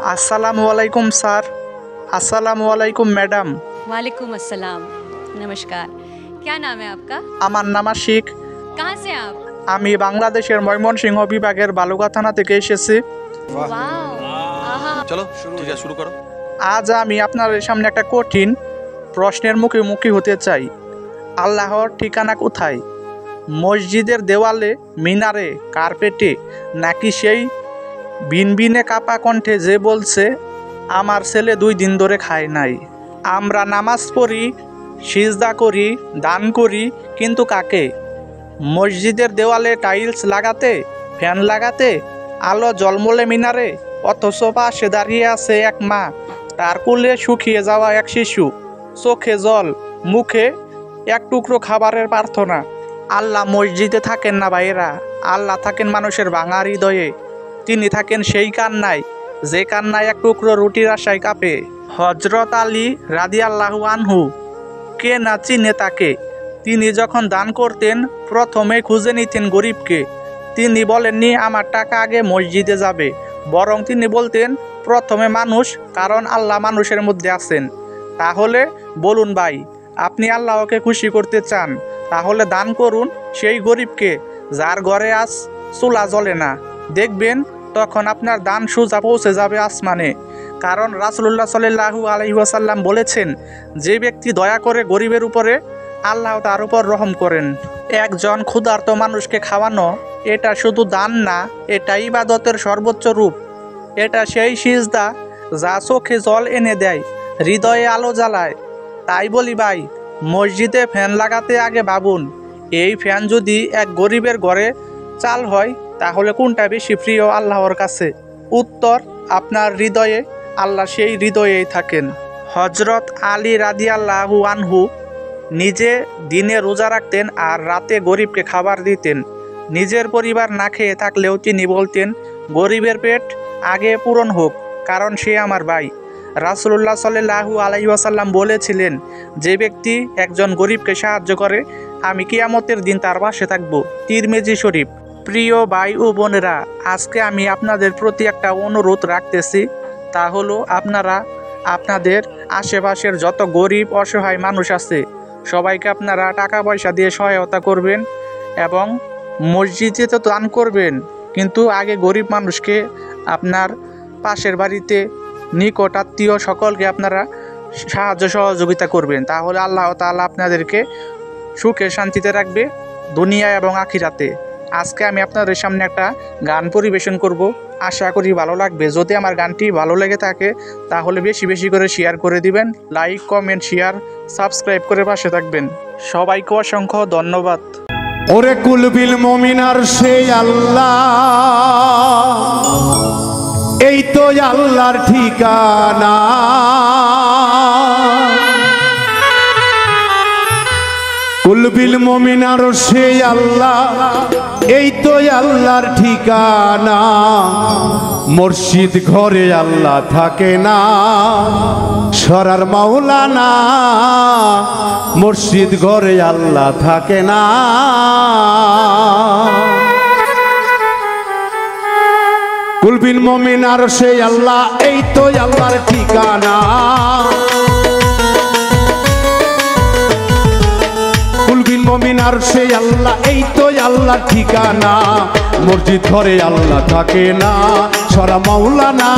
अस्सलामु अलैकुम सर। अस्सलामु अलैकुम मैडम। वालेकुम अस्सलाम। नमस्कार। क्या नाम है आपका? আমার নাম আশিক। कहाँ से आप? আমি বাংলাদেশের ময়মনসিংহ বিভাগের বালুকা থানা থেকে এসেছি। वाह। आहा। चलो ठीक है, शुरू करो। আজ আমি আপনাদের সামনে একটা কঠিন প্রশ্নের মুখোমুখি হতে চাই। আল্লাহর ঠিকানা কোথায়? মসজিদের দেওয়ালে, মিনারে, কার্পেটে, নাকি সেই বিনবিনে কাপা কণ্ঠে যে বলছে আমার ছেলে 2 দিন ধরে খায় নাই? আমরা নামাজ পড়ি, সিজদা করি, দান করি, কিন্তু কাকে? মসজিদের দেওয়ালে টাইলস লাগাতে, ফ্যান লাগাতে, আলো জলমলে মিনারে, অথচ পাশে দাঁড়িয়ে আছে এক মা, তার কোলে শুকিয়ে যাওয়া এক শিশু, চোখে জল, মুখে এক টুকরো খাবারের প্রার্থনা। আল্লাহ মসজিদে থাকেন না ভাইয়েরা, আল্লাহ থাকেন মানুষের ভাঙা হৃদয়ে। তিনি থাকেন সেই কান্নায় যে কান্নায় এক টুকরো রুটির আশায় কাঁপে। হজরত আলী রাদিয়াল্লাহু আনহু, কে না চিনে তাকে। তিনি যখন দান করতেন প্রথমে খুঁজে নিতেন গরিবকে। তিনি বলেননি আমার টাকা আগে মসজিদে যাবে, বরং তিনি বলতেন প্রথমে মানুষ, কারণ আল্লাহ মানুষের মধ্যে আছেন। তাহলে বলুন ভাই, আপনি আল্লাহকে খুশি করতে চান, তাহলে দান করুন সেই গরিবকে যার ঘরে আজ চুলা জ্বলে না। দেখবেন তখন আপনার দান সোজা পৌঁছে যাবে আসমানে। কারণ রাসূলুল্লাহ সাল্লাল্লাহু আলাইহি ওয়াসাল্লাম বলেছেন, যে ব্যক্তি দয়া করে গরিবের উপরে, আল্লাহ তার উপর রহম করেন। একজন ক্ষুধার্ত মানুষকে খাওয়ানো, এটা শুধু দান না, এটা ইবাদতের সর্বোচ্চ রূপ। এটা সেই সিজদা যা চোখে জল এনে দেয়, হৃদয়ে আলো জ্বালায়। তাই বলি ভাই, মসজিদে ফ্যান লাগাতে আগে ভাবুন, এই ফ্যান যদি এক গরিবের ঘরে চাল হয় তাহলে কোনটা বেশি প্রিয় আল্লাহর কাছে? উত্তর আপনার হৃদয়ে। আল্লাহ সেই হৃদয়েই থাকেন। হজরত আলী রাদিয়াল্লাহু আনহু নিজে দিনে রোজা রাখতেন আর রাতে গরিবকে খাবার দিতেন। নিজের পরিবার না খেয়ে থাকলেও তিনি বলতেন, গরিবের পেট আগে পূরণ হোক, কারণ সে আমার ভাই। রাসূলুল্লাহ সাল্লাল্লাহু আলাইহি ওয়াসাল্লাম বলেছিলেন, যে ব্যক্তি একজন গরিবকে সাহায্য করে, আমি কিয়ামতের দিন তার পাশে থাকব। তিরমিজি শরীফ। প্রিয় ভাই ও বোনেরা, আজকে আমি আপনাদের প্রতি একটা অনুরোধ রাখতেছি, তা হলো আপনারা আপনাদের আশেপাশের যত গরিব অসহায় মানুষ আছে সবাইকে আপনারা টাকা পয়সা দিয়ে সহায়তা করবেন এবং মসজিদে তো দান করবেন, কিন্তু আগে গরিব মানুষকে, আপনার পাশের বাড়িতে, নিকট আত্মীয় সকলকে আপনারা সাহায্য সহযোগিতা করবেন। তাহলে আল্লাহ তাআলা আপনাদেরকে সুখে শান্তিতে রাখবে দুনিয়া এবং আখিরাতে। আজকে আমি আপনাদের সামনে একটা গান পরিবেশন করব, আশা করি ভালো লাগবে। যদি আমার গানটি ভালো লেগে থাকে তাহলে বেশি বেশি করে শেয়ার করে দিবেন। লাইক, কমেন্ট, শেয়ার, সাবস্ক্রাইব করে পাশে থাকবেন। সবাইকে অসংখ্য ধন্যবাদ। ওরে কুলবিল মুমিনার সেই আল্লাহ, এই তো আল্লাহর ঠিকানা। কুলবিল মুমিনার সেই আল্লাহ, এই তো আল্লাহর ঠিকানা। মসজিদ ঘরে আল্লাহ থাকে না, সরার মাওলানা। মসজিদ ঘরে আল্লাহ থাকে না। কুলবিল মুমিনার সেই আল্লাহ, এই তো আল্লাহর ঠিকানা। কুলবিল মুমিনার সেই আল্লাহ, এই তো আল্লাহর ঠিকানা। মসজিদ ঘরে আল্লাহ থাকে না, সরা মাওলানা।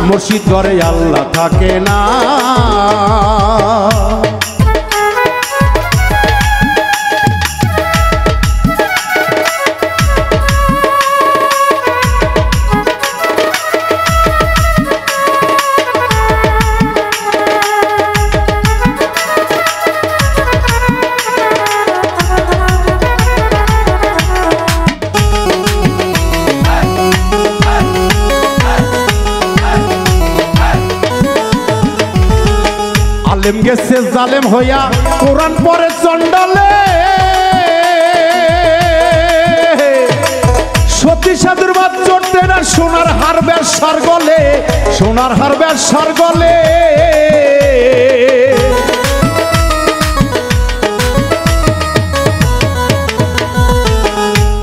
মসজিদ ঘরে আল্লাহ থাকে না। আলেম গেছে জালেম হইয়া, কোরআন পড়ে চন্ডালে। সতী সাধুর বাদ চড়তে না, সোনার হার ব্যবসার গলে, সোনার হার ব্যবসার গলে।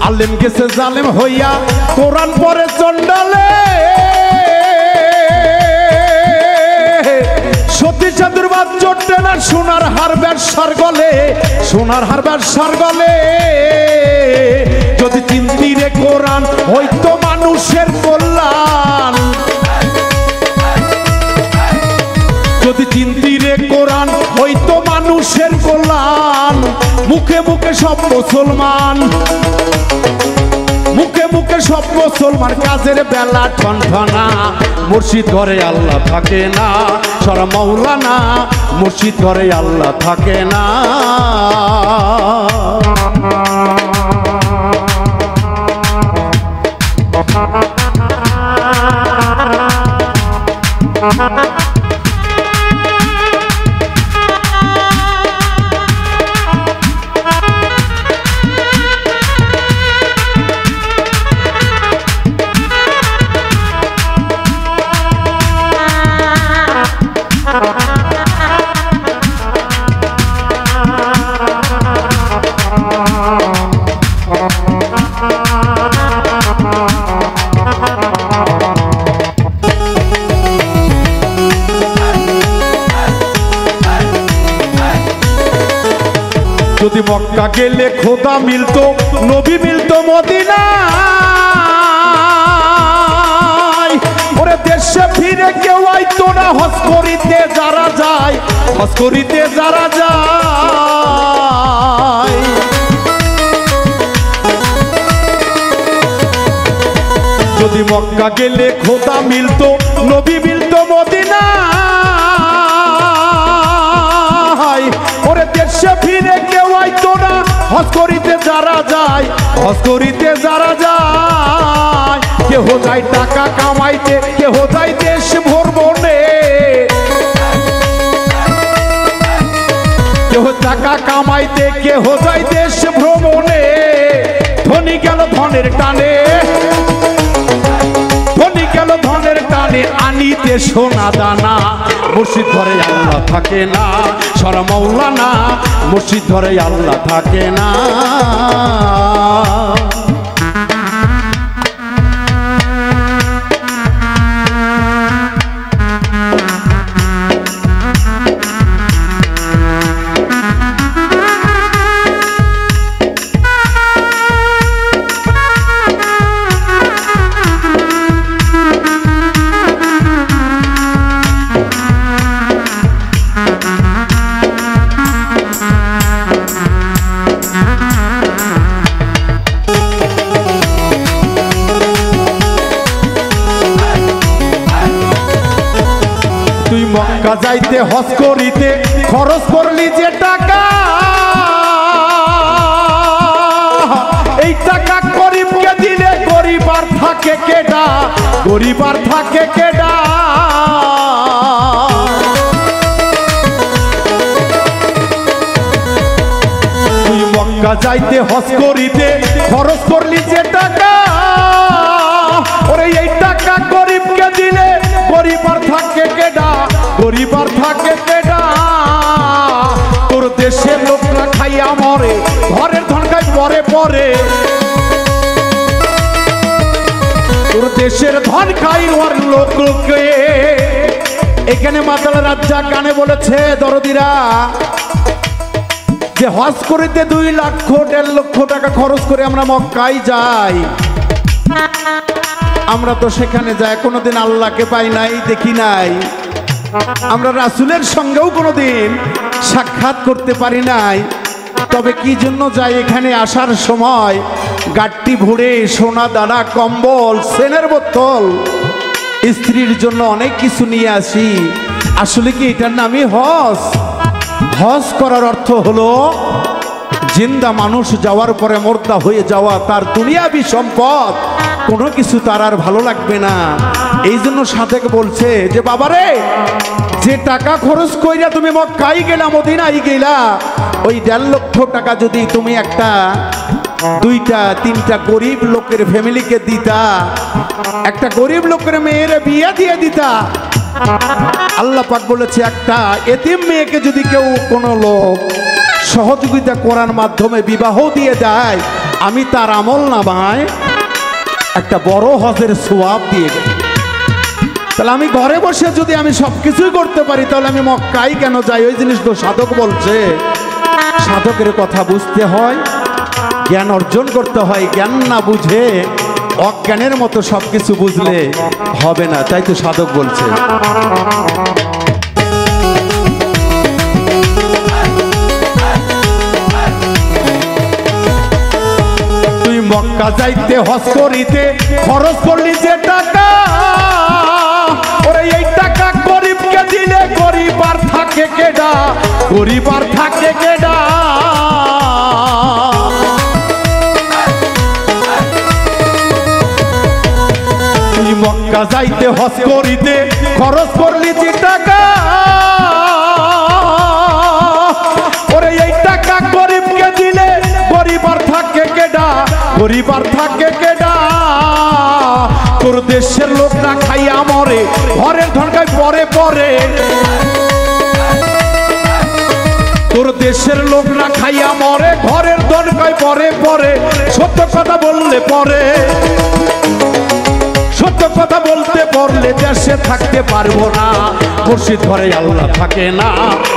আলেম গেছে জালেম হইয়া, কোরআন পড়ে চন্ডালে। আর জোটে না সোনার হার ব্যবসার গলে, সোনার হার ব্যবসার গলে। যদি চিন্তি রে কোরআন হয়তো মানুষের কল্যাণ, যদি চিন্তি রে কোরআন হয়তো মানুষের কল্যাণ। মুখে মুখে সব মুসলমান, মুখে মুখে সব মুসলমান, কাজের বেলা ঠনঠনা। মুর্শিদ ঘরে আল্লাহ থাকে না, সরা মাওলানা। মুর্শিদ ঘরে আল্লাহ থাকে না। যদি মক্কা গেলে খোদা মিলতো, নবী মিলতো মদিনায়। ওরে দেশে ফিরে কেউ আইতো না, হজ করিতে যারা যায়, হজ করিতে যারা যায়। যদি মক্কা গেলে খোদা মিলতো, নবী মিলতো মদিনায়। ওরে দেশে ফিরে কেউ আইতো না, হজ করিতে যারা যায়, হজ করিতে যারা যায়। কেহ যায় টাকা কামাইতে, কেহ যায় দেশ ভ্রমণে, কেহ টাকা কামাইতে, কেহ যায় দেশ ভ্রমণে। ধনী গেল ধনের টানে, ধনী গেল ধনের টানে, আনিতে সোনা দানা। মুর্শিদ ঘরে আল্লাহ থাকে না, সরা মাওলানা। মুর্শিদ ঘরে আল্লাহ থাকে না। মক্কা যাইতে হজ করিতে খরচ করলি যে টাকা, এই টাকা গরিবকে দিলে গরিব আর থাকে কেডা, গরিব আর থাকে কেডা। তুই মক্কা যাইতে হজ করিতে খরচ করলি যে টাকা, ওরে এই টাকা গরিবকে দিলে গরিব আর থাকে কেডা, গরিব আর থাকে কেডা। তোর দেশের লোকরা খাইয়া মরে, ঘরের ধন খাই পরে পরে। তোর দেশের ধন খাই ওর লোককে। এখানে মাতাল রাজ্জা কানে বলেছে দরদিরা যে হজ করিতে 2 লাখ 1.5 লক্ষ টাকা খরচ করে আমরা মক্কায় যাই। আমরা তো সেখানে যাই কোনোদিন আল্লাহকে পাই নাই, দেখি নাই। আমরা রাসূলের সঙ্গেও কোনোদিন সাক্ষাৎ করতে পারি নাই। তবে কি জন্য যাই, এখানে আসার সময় গাড়ি ভরে সোনা দানা, কম্বল, সেনের বোতল, স্ত্রীর জন্য অনেক কিছু নিয়ে আসি। আসলে কি এটার নামই হজ? হজ করার অর্থ হলো জিন্দা মানুষ যাওয়ার পরে মুর্দা হয়ে যাওয়া। তার দুনিয়াবি সম্পদ কোনো কিছু তার আর ভালো লাগবে না। এই জন্য সাথে বলছে যে বাবারে, যে টাকা খরচ কইরা তুমি মক্কায় গেলা, মদিনায় গেলা, ওই 1.5 লক্ষ টাকা যদি তুমি একটা 2টা 3টা গরিব লোকের ফ্যামিলিকে দিতা, একটা গরিব লোকের মেয়ের বিয়ে দিয়ে দিতা। আল্লাহ পাক বলেছে একটা এতিম মেয়েকে যদি কেউ কোনো লোক সহযোগিতা করার মাধ্যমে বিবাহ দিয়ে দেয়, আমি তার আমল নামায় একটা বড় হজের সওয়াব দিয়ে দেব। তাহলে আমি ঘরে বসে যদি আমি সবকিছুই করতে পারি তাহলে আমি মক্কায় কেন যাই? ওই জিনিস তো সাধক বলছে। সাধকের কথা বুঝতে হয়, জ্ঞান অর্জন করতে হয়। জ্ঞান না বুঝে অজ্ঞানের মতো সবকিছু বুঝলে হবে না, তাই তো সাধক বলছে। তুই মক্কা যাইতে হজ করিতে খরচ করলি যে টাকা, ওরে এই টাকা গরিবকে দিলে গরিব আর থাকে কেডা, গরিব আর থাকে কেডা। তুই মক্কা যাইতে হজ করিতে খরচ করলি যে টাকা, ওরে এই টাকা গরিবকে দিলে গরিব আর থাকে কেডা, গরিব আর থাকে কেডা। তোর দেশের লোক না খাইয়া মরে, ঘরের ধনকায় পরে পরে। তোর দেশের লোক না খাইয়া মরে, ঘরের ধনকায় পরে পরে। সত্য কথা বললে পরে, সত্য কথা বলতে পারলে দেশে থাকতে পারবো না। মুর্শিদ ঘরে আল্লাহ থাকে না,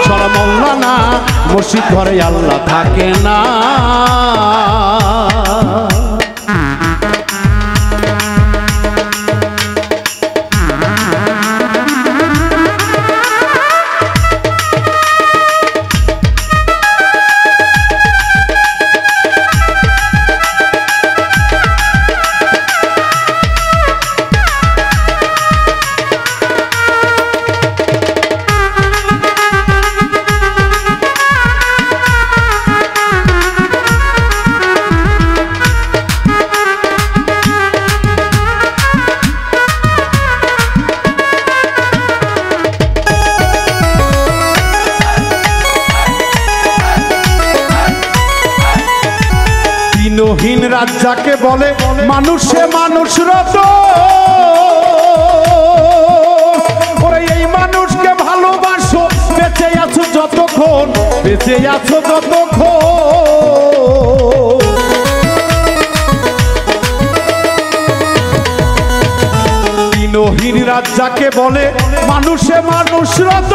সরা মৌলানা। মুর্শিদ ঘরে আল্লাহ থাকে না। দিনহীন রাত যাকে বলে, মানুষে মানুষ রত। ওরে এই মানুষকে ভালোবাসো, বেঁচে আছো যতক্ষণ, বেঁচে আছো যতক্ষণ। দিনহীন রাত যাকে বলে, মানুষে মানুষ রত।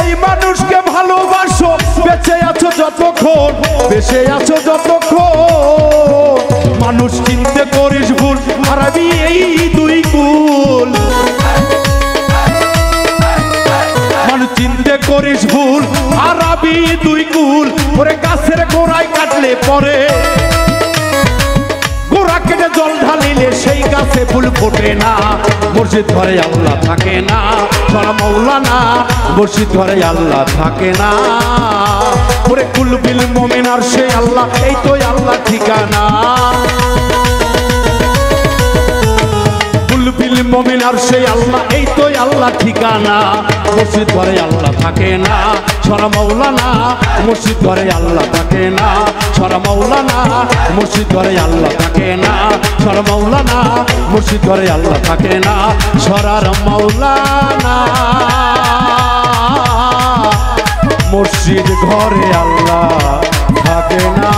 এই মানুষকে ভালোবাসো, বেঁচে আছো যতক্ষণ, বেঁচে আছো যতক্ষণ। মানুষ চিনতে করিস ভুল, হারাবি এই দুই কুল। মানুষ চিনতে করিস ভুল, হারাবি দুই কুল। ওরে গাছের গোড়ায় কাটলে পরে, গোড়া কেটে জল ঢালিলে সেই গাছে ফুল ফোটে না। মুর্শিদ ঘরে আল্লাহ থাকে না, সরা মৌলানা। মুর্শিদ ঘরে আল্লাহ থাকে না। ওরে কুলবিল মোমেন আর সে আল্লাহ, এই তো আল্লাহ ঠিকানা। কুলবিল মোমেন আর সে আল্লাহ, এই তো আল্লাহ ঠিকানা। মুর্শিদ ঘরে আল্লাহ থাকে না, সরা মৌলানা। মুর্শিদ ঘরে আল্লাহ থাকে না, সরা মৌলানা। মুর্শিদ ঘরে আল্লাহ থাকে না, সরা মৌলানা। মুর্শিদ ঘরে আল্লাহ থাকে না, সরার মৌলানা। মুর্শিদ ঘরে আল্লাহ থাকে না।